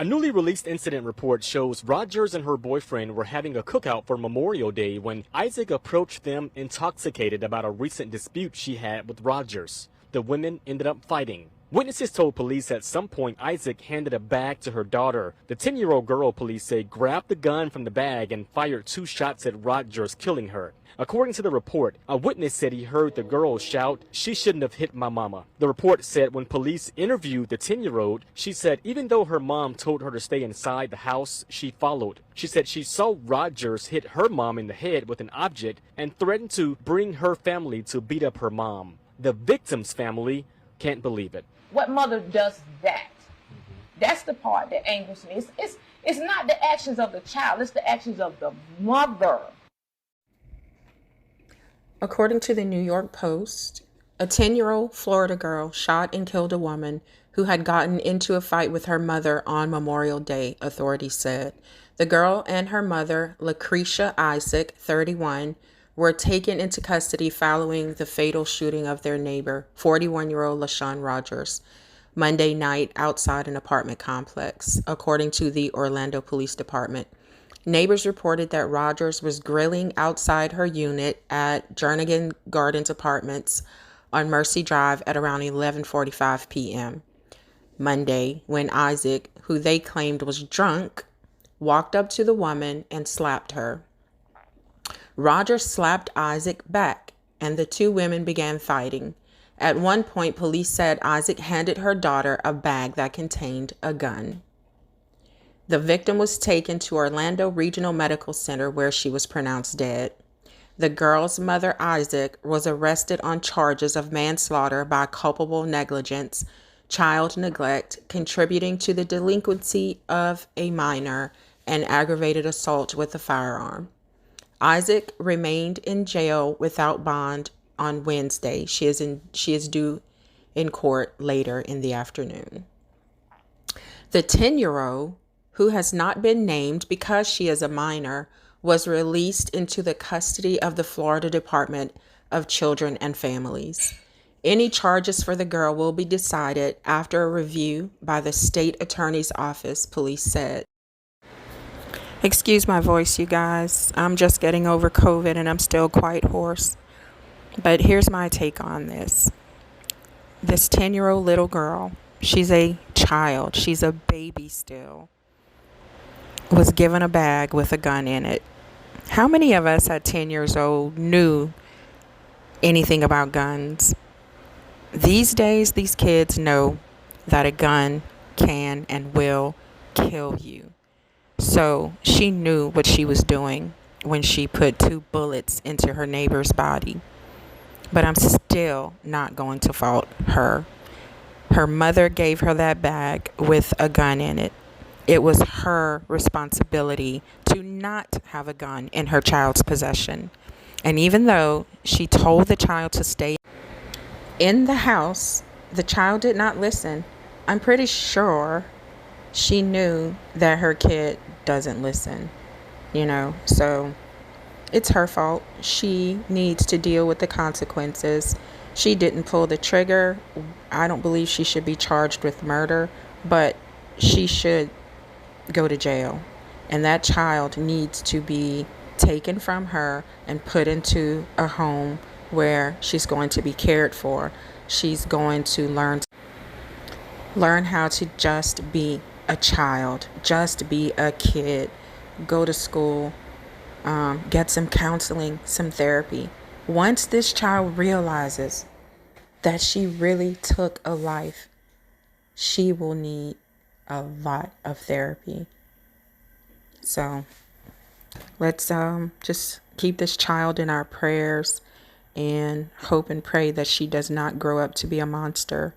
A newly released incident report shows Rogers and her boyfriend were having a cookout for Memorial Day when Isaac approached them intoxicated about a recent dispute she had with Rogers. The women ended up fighting. Witnesses told police at some point Isaac handed a bag to her daughter. The 10-year-old girl, police say, grabbed the gun from the bag and fired 2 shots at Rogers, killing her. According to the report, a witness said he heard the girl shout, "She shouldn't have hit my mama." The report said when police interviewed the 10-year-old, she said even though her mom told her to stay inside the house, she followed. She said she saw Rogers hit her mom in the head with an object and threatened to bring her family to beat up her mom. The victim's family can't believe it. What mother does that? That's the part that angers me. It's not the actions of the child, it's the actions of the mother. According to the New York Post, a 10-year-old Florida girl shot and killed a woman who had gotten into a fight with her mother on Memorial Day, authorities said. The girl and her mother, Lucretia Isaac, 31, were taken into custody following the fatal shooting of their neighbor, 41-year-old LaShawn Rogers, Monday night outside an apartment complex, according to the Orlando Police Department. Neighbors reported that Rogers was grilling outside her unit at Jernigan Gardens Apartments on Mercy Drive at around 11:45 p.m. Monday, when Isaac, who they claimed was drunk, walked up to the woman and slapped her. Rogers slapped Isaac back, and the 2 women began fighting. At one point, police said Isaac handed her daughter a bag that contained a gun. The victim was taken to Orlando Regional Medical Center where she was pronounced dead. The girl's mother, Isaac, was arrested on charges of manslaughter by culpable negligence, child neglect, contributing to the delinquency of a minor, and aggravated assault with a firearm. Isaac remained in jail without bond on Wednesday. She is due in court later in the afternoon. The 10-year-old, who has not been named because she is a minor, was released into the custody of the Florida Department of Children and Families. Any charges for the girl will be decided after a review by the state attorney's office, police said. Excuse my voice, you guys. I'm just getting over COVID and I'm still quite hoarse. But here's my take on this. This 10-year-old little girl, she's a child, she's a baby still, was given a bag with a gun in it. How many of us at 10 years old knew anything about guns? These days, these kids know that a gun can and will kill you. So she knew what she was doing when she put 2 bullets into her neighbor's body. But I'm still not going to fault her. Her mother gave her that bag with a gun in it. It was her responsibility to not have a gun in her child's possession. And even though she told the child to stay in the house, the child did not listen. I'm pretty sure she knew that her kid doesn't listen, so it's her fault. She needs to deal with the consequences. She didn't pull the trigger. I don't believe she should be charged with murder, but she should go to jail. And that child needs to be taken from her and put into a home where she's going to be cared for. She's going to learn how to just be a child, just be a kid, go to school, get some counseling, some therapy. Once this child realizes that she really took a life, she will need a lot of therapy. So let's just keep this child in our prayers and hope and pray that she does not grow up to be a monster.